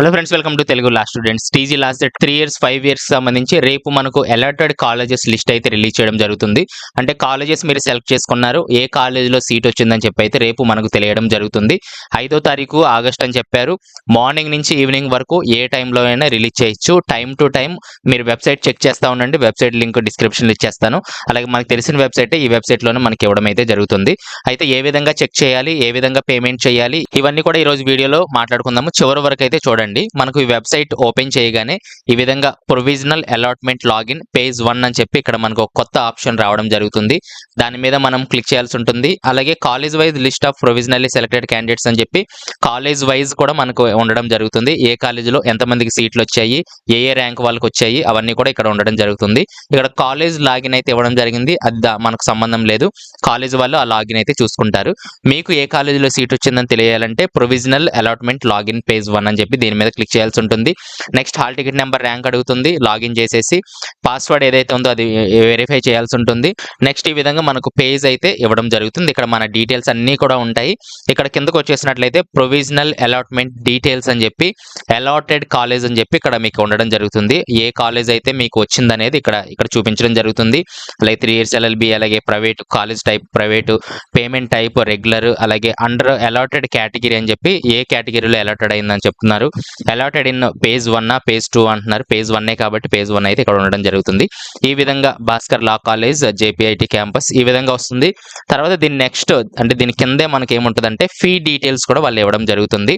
Hello friends, welcome to Telugu law students. TG last 3 years 5 years సంబంధించి రేపు మనకు allotted colleges list అయితే release చేయడం జరుగుతుంది. అంటే కాలేజెస్ మీరు సెలెక్ట్ చేసుకున్నారు, ఏ కాలేజీలో సీట్ వచ్చిందని చెప్పి అయితే రేపు మనకు తెలియడం జరుగుతుంది. 5వ తారీఖు ఆగస్ట్ అని చెప్పారు. మార్నింగ్ నుంచి ఈవినింగ్ వరకు ఏ టైంలో అయినా రిలీజ్ చేయొచ్చు. టైం టు టైం మీరు వెబ్సైట్ చెక్ చేస్తూ ఉండండి. వెబ్సైట్ లింక్ డిస్క్రిప్షన్లో ఇచ్చేస్తాను. అలాగే మనకు తెలిసిన వెబ్సైట్ ఈ వెబ్సైట్లోనే మనకి ఇవ్వడం అయితే జరుగుతుంది. అయితే ఏ విధంగా చెక్ చేయాలి, ఏ విధంగా పేమెంట్ చేయాలి, ఇవన్నీ కూడా ఈరోజు వీడియోలో మాట్లాడుకుందాము. చివరి వరకు అయితే చూడండి. మనకు ఈ వెబ్సైట్ ఓపెన్ చేయగానే ఈ విధంగా ప్రొవిజనల్ అలాట్మెంట్ లాగిన్ పేజ్ 1 అని చెప్పి ఇక్కడ మనకు ఒక కొత్త ఆప్షన్ రావడం జరుగుతుంది. దాని మీద మనం క్లిక్ చేయాల్సి ఉంటుంది. అలాగే college wise list of provisionally selected candidates అని చెప్పి కాలేజ్ వైజ్ కూడా మనకు ఉండడం జరుగుతుంది. ఏ కాలేజీలో ఎంతమందికి సీట్లు వచ్చాయి, ఏ ర్యాంక్ వాళ్ళకి వచ్చాయి, అవన్నీ కూడా ఇక్కడ ఉండడం జరుగుతుంది. ఇక్కడ కాలేజ్ లాగిన్ అయితే ఇవ్వడం జరిగింది. అది మనకు సంబంధం లేదు. కాలేజ్ వాళ్ళు ఆ లాగిన్ అయితే చూసుకుంటారు. మీకు ఏ కాలేజీలో సీట్ వచ్చిందని తెలియాలంటే ప్రొవిజనల్ అలాట్మెంట్ లాగిన్ పేజ్ 1 అని చెప్పి దీని మీద క్లిక్ చేయాల్సి ఉంటుంది. Next hall ticket number rank అడుగుతుంది. లాగిన్ చేసేసి పాస్వర్డ్ ఏదైతే ఉందో అది వెరిఫై చేయాల్సి ఉంటుంది. నెక్స్ట్ ఈ విధంగా మనకు పేజ్ అయితే ఇవ్వడం జరుగుతుంది. ఇక్కడ మన డీటెయిల్స్ అన్నీ కూడా ఉంటాయి. ఇక్కడ కిందకు వచ్చేసినట్లయితే ప్రొవిజనల్ అలాట్మెంట్ డీటెయిల్స్ అని చెప్పి అలాటెడ్ కాలేజ్ అని చెప్పి ఇక్కడ మీకు ఉండడం జరుగుతుంది. ఏ కాలేజ్ అయితే మీకు వచ్చిందనేది ఇక్కడ చూపించడం జరుగుతుంది. అలాగే 3 ఇయర్స్ ఎల్ఎల్బి, అలాగే private college type private, payment type regular, అలాగే అండర్ అలాటెడ్ కేటగిరీ అని చెప్పి ఏ కేటగిరీలో అలాటెడ్ అయిందని చెప్తున్నారు. అలాటెడ్ ఇన్ పేజ్ 1 పేజ్ 2 అంటున్నారు. పేజ్ 1 కాబట్టి పేజ్ 1 అయితే ఇక్కడ ఉండడం జరుగుతుంది. ఈ విధంగా భాస్కర్ లా కాలేజ్ జేపీఐటీ క్యాంపస్ ఈ విధంగా వస్తుంది. తర్వాత దీని నెక్స్ట్ అంటే దీని కిందే మనకి ఏముంటుందంటే ఫీ డీటెయిల్స్ కూడా వాళ్ళు ఇవ్వడం జరుగుతుంది.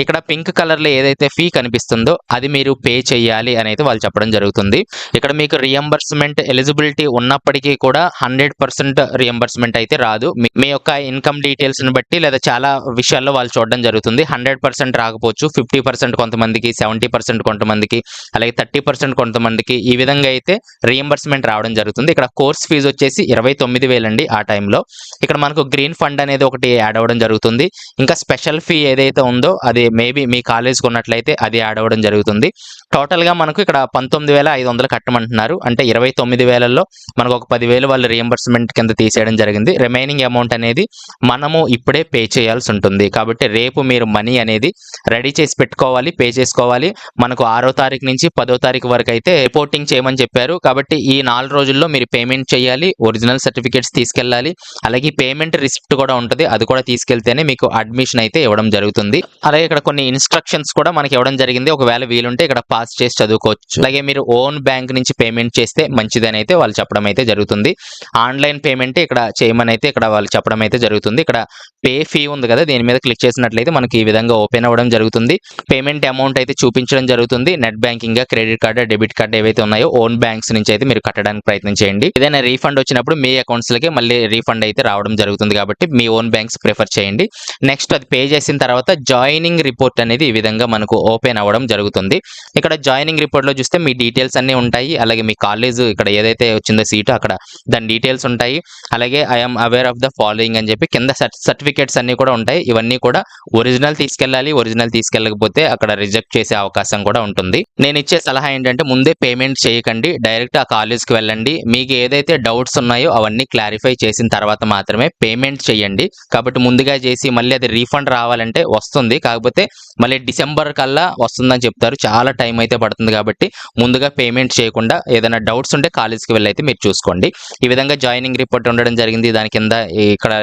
ఇక్కడ పింక్ కలర్లో ఏదైతే ఫీ కనిపిస్తుందో అది మీరు పే చేయాలి అని అయితే వాళ్ళు చెప్పడం జరుగుతుంది. ఇక్కడ మీకు రియంబర్స్మెంట్ ఎలిజిబిలిటీ ఉన్నప్పటికీ కూడా 100% రియంబర్స్మెంట్ అయితే రాదు. మీ యొక్క ఇన్కమ్ డీటెయిల్స్ని బట్టి లేదా చాలా విషయాల్లో వాళ్ళు చూడడం జరుగుతుంది. 100% రాకపోవచ్చు, 50% కొంతమందికి, 70% కొంతమందికి, అలాగే 30% కొంతమందికి, ఈ విధంగా అయితే రియంబర్స్మెంట్ రావడం జరుగుతుంది. ఇక్కడ కోర్స్ ఫీజు వచ్చేసి 29,000 అండి ఆ టైంలో. ఇక్కడ మనకు గ్రీన్ ఫండ్ అనేది ఒకటి యాడ్ అవ్వడం జరుగుతుంది. ఇంకా స్పెషల్ ఫీ ఏదైతే ఉందో అది మేబీ మీ కాలేజ్కి ఉన్నట్లయితే అది యాడ్ అవ్వడం జరుగుతుంది. టోటల్గా మనకు ఇక్కడ 19,500 కట్టమంటున్నారు. అంటే 29,000లో మనకు ఒక 10,000 వాళ్ళు రియంబర్స్మెంట్ కింద తీసేయడం జరిగింది. రిమైనింగ్ అమౌంట్ అనేది మనము ఇప్పుడే పే చేయాల్సి ఉంటుంది. కాబట్టి రేపు మీరు మనీ అనేది రెడీ చేసి పెట్టుకోవాలి, పే చేసుకోవాలి. మనకు 6వ తారీఖు నుంచి 10వ తారీఖు వరకు అయితే రిపోర్టింగ్ చేయమని చెప్పారు. కాబట్టి ఈ 4 రోజుల్లో మీరు పేమెంట్ చేయాలి, ఒరిజినల్ సర్టిఫికేట్స్ తీసుకెళ్ళాలి, అలాగే పేమెంట్ రిసిప్ట్ కూడా ఉంటుంది. అది కూడా తీసుకెళ్తేనే మీకు అడ్మిషన్ అయితే ఇవ్వడం జరుగుతుంది. అలాగే ఇక్కడ కొన్ని ఇన్స్ట్రక్షన్స్ కూడా మనకి ఇవ్వడం జరిగింది. ఒకవేళ వీలుంటే ఇక్కడ పాస్ చేసి చదువుకోవచ్చు. అలాగే మీరు ఓన్ బ్యాంక్ నుంచి పేమెంట్ చేస్తే మంచిదని అయితే వాళ్ళు చెప్పడం అయితే జరుగుతుంది. ఆన్లైన్ పేమెంట్ ఇక్కడ చేయమని అయితే ఇక్కడ వాళ్ళు చెప్పడం అయితే జరుగుతుంది. ఇక్కడ పే ఫీ ఉంది కదా, దీని మీద క్లిక్ చేసినట్లయితే మనకి ఈ విధంగా ఓపెన్ అవ్వడం జరుగుతుంది. పేమెంట్ అమౌంట్ అయితే చూపించడం జరుగుతుంది. Net banking, credit card, debit card ఏవైతే ఉన్నాయో ఓన్ బ్యాంక్స్ నుంచి అయితే మీరు కట్టడానికి ప్రయత్నం చేయండి. ఏదైనా రీఫండ్ వచ్చినప్పుడు మీ అకౌంట్స్లకి మళ్ళీ రీఫండ్ అయితే రావడం జరుగుతుంది. కాబట్టి మీ ఓన్ బ్యాంక్స్ ప్రిఫర్ చేయండి. నెక్స్ట్ అది పే చేసిన తర్వాత జాయినింగ్ రిపోర్ట్ అనేది ఈ విధంగా మనకు ఓపెన్ అవ్వడం జరుగుతుంది. ఇక్కడ జాయినింగ్ రిపోర్ట్లో చూస్తే మీ డీటెయిల్స్ అన్నీ ఉంటాయి. అలాగే మీ కాలేజ్ ఇక్కడ ఏదైతే వచ్చిందో సీటు అక్కడ దాని డీటెయిల్స్ ఉంటాయి. అలాగే I'm aware of the following అని చెప్పి కింద సర్టిఫికేట్స్ అన్నీ కూడా ఉంటాయి. ఇవన్నీ కూడా ఒరిజినల్ తీసుకెళ్ళాలి. ఒరిజినల్ తీసుకెళ్ళకపోతే అక్కడ రిజెక్ట్ చేసే అవకాశం కూడా ఉంటుంది. నేను ఇచ్చే సలహా ఏంటంటే ముందే పేమెంట్ చేయకండి, డైరెక్ట్ ఆ కాలేజ్కి వెళ్ళండి. మీకు ఏదైతే డౌట్స్ ఉన్నాయో అవన్నీ క్లారిఫై చేసిన తర్వాత మాత్రమే పేమెంట్ చేయండి. కాబట్టి ముందుగా చేసి మళ్ళీ అది రీఫండ్ రావాలంటే వస్తుంది, కాకపోతే మళ్ళీ డిసెంబర్ కల్లా వస్తుందని చెప్తారు. చాలా టైం అయితే పడుతుంది. కాబట్టి ముందుగా పేమెంట్ చేయకుండా ఏదైనా డౌట్స్ ఉంటే కాలేజ్కి వెళ్ళి అయితే మీరు చూసుకోండి. ఈ విధంగా జాయినింగ్ రిపోర్ట్ ఉండడం జరిగింది. దాని కింద ఇక్కడ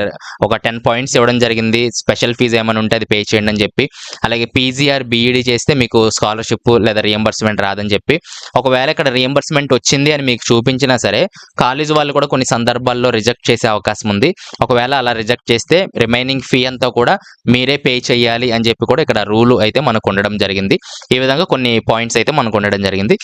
ఒక 10 పాయింట్స్ ఇవ్వడం జరిగింది. స్పెషల్ ఫీజు ఏమైనా ఉంటే అది పే చేయండి అని చెప్పి, అలాగే పీజీఆర్ బీఈడీ చేస్తే మీకు స్కాలర్షిప్ లేదా రియంబర్స్మెంట్ రాదని చెప్పి, ఒకవేళ ఇక్కడ రియంబర్స్మెంట్ వచ్చింది అని మీకు చూపించినా సరే కాలేజ్ వాళ్ళు కూడా కొన్ని సందర్భాల్లో రిజెక్ట్ చేసే అవకాశం ఉంది. ఒకవేళ అలా రిజెక్ట్ చేస్తే రిమైనింగ్ ఫీ అంతా కూడా మీరే పే చేయాలి అని చెప్పి కూడా ఇక్కడ రూల్ అయితే మనకు ఉండడం జరిగింది. ఈ విధంగా కొన్ని పాయింట్స్ అయితే మనకు ఉండడం జరిగింది.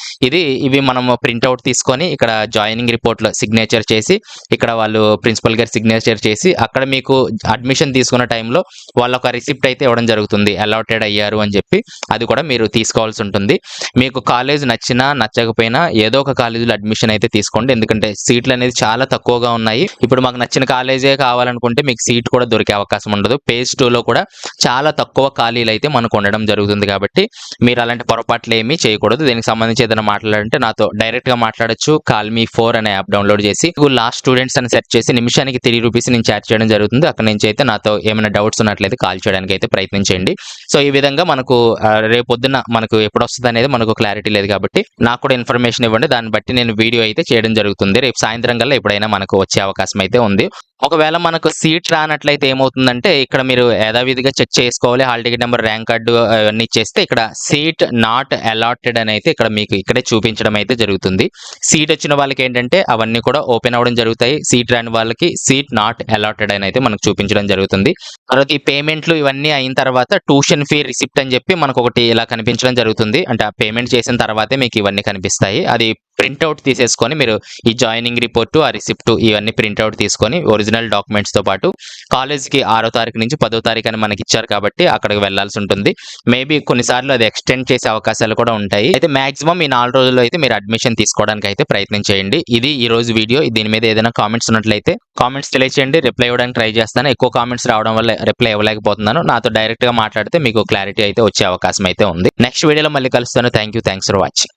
ఇవి మనం ప్రింట్అవుట్ తీసుకొని ఇక్కడ జాయినింగ్ రిపోర్ట్లో సిగ్నేచర్ చేసి ఇక్కడ వాళ్ళు ప్రిన్సిపల్ గారు సిగ్నేచర్ చేసి అక్కడ మీకు అడ్మిషన్ తీసుకున్న టైంలో వాళ్ళ ఒక రిసిప్ట్ అయితే ఇవ్వడం జరుగుతుంది. అలాటెడ్ అయ్యారు అని చెప్పి అది కూడా మీరు తీసుకోవాల్సి ఉంటుంది. మీకు కాలేజ్ నచ్చినా నచ్చకపోయినా ఏదో ఒక కాలేజీలో అడ్మిషన్ అయితే తీసుకోండి. ఎందుకంటే సీట్లు అనేది చాలా తక్కువగా ఉన్నాయి. ఇప్పుడు మాకు నచ్చిన కాలేజే కావాలనుకుంటే మీకు సీట్ కూడా దొరికే అవకాశం ఉండదు. పేజ్ 2లో కూడా చాలా తక్కువ ఖాళీలు అయితే మనకు ఉండడం జరుగుతుంది. కాబట్టి మీరు అలాంటి పొరపాట్లు ఏమీ చేయకూడదు. దీనికి సంబంధించి ఏదైనా మాట్లాడాలంటే నాతో డైరెక్ట్గా మాట్లాడచ్చు. కాల్ మీ 4 అనే యాప్ డౌన్లోడ్ చేసి లాస్ట్ స్టూడెంట్స్ అని సెర్చ్ చేసి నిమిషానికి 3 రూపీస్ నేను చార్జ్ చేయడం జరుగుతుంది. అక్కడ నుంచి అయితే నాతో ఏమైనా డౌట్స్ ఉన్నట్లయితే కాల్ చేయడానికి అయితే ప్రయత్నించండి. సో ఈ విధంగా మనకు రేపొద్దున మనకు ఎప్పుడొస్తది అనేది మనకు క్లారిటీ లేదు కాబట్టి నాకు కూడా ఇన్ఫర్మేషన్ ఇవ్వండి. దాన్ని బట్టి నేను వీడియో అయితే చేయడం జరుగుతుంది. రేపు సాయంత్రం కల్లా ఎప్పుడైనా మనకు వచ్చే అవకాశం అయితే ఉంది. ఒకవేళ మనకు సీట్ రానట్లయితే ఏమవుతుందంటే ఇక్కడ మీరు యథావిధిగా చెక్ చేసుకోవాలి. Hall ticket number, rank card అవన్నీ ఇచ్చేస్తే ఇక్కడ సీట్ నాట్ అలాటెడ్ అని అయితే ఇక్కడ మీకు ఇక్కడే చూపించడం అయితే జరుగుతుంది. సీట్ వచ్చిన వాళ్ళకి ఏంటంటే అవన్నీ కూడా ఓపెన్ అవ్వడం జరుగుతాయి. సీట్ రాని వాళ్ళకి సీట్ నాట్ అలాటెడ్ అని అయితే మనకు చూపించడం జరుగుతుంది. తర్వాత ఈ పేమెంట్లు ఇవన్నీ అయిన తర్వాత ట్యూషన్ ఫీ రిసిప్ట్ అని చెప్పి మనకు ఒకటి ఇలా కనిపించడం జరుగుతుంది. అంటే ఆ పేమెంట్ చేసిన తర్వాతే మీకు ఇవన్నీ కనిపిస్తాయి. అది ప్రింట్అవుట్ తీసేసుకొని మీరు ఈ జాయినింగ్ రిపోర్టు, ఆ రిసిప్ట్ ఇవన్నీ ప్రింట్అవుట్ తీసుకొని ఒరిజినల్ డాక్యుమెంట్స్ తో పాటు కాలేజ్కి 6వ తారీఖు నుంచి 10వ తారీఖు అని మనకి ఇచ్చారు కాబట్టి అక్కడికి వెళ్లాల్సి ఉంటుంది. మేబీ కొన్నిసార్లు అది ఎక్స్టెండ్ చేసే అవకాశాలు కూడా ఉంటాయి. అయితే మాక్సిమం ఈ 4 రోజుల్లో అయితే మీరు అడ్మిషన్ తీసుకోవడానికి అయితే ప్రయత్నం చేయండి. ఇది ఈ రోజు వీడియో. దీని మీద ఏదైనా కామెంట్స్ ఉన్నట్లయితే కామెంట్స్ తెలియచేయండి. రిప్లై ఇవ్వడానికి ట్రై చేస్తాను. ఎక్కువ కామెంట్స్ రావడం వల్ల రిప్లై ఇవ్వలేకపోతున్నాను. నాతో డైరెక్ట్ గా మాట్లాడితే మీకు క్లారిటీ అయితే వచ్చే అవకాశం అయితే ఉంది. నెక్స్ట్ వీడియోలో మళ్ళీ కలుస్తాను. Thanks for watching.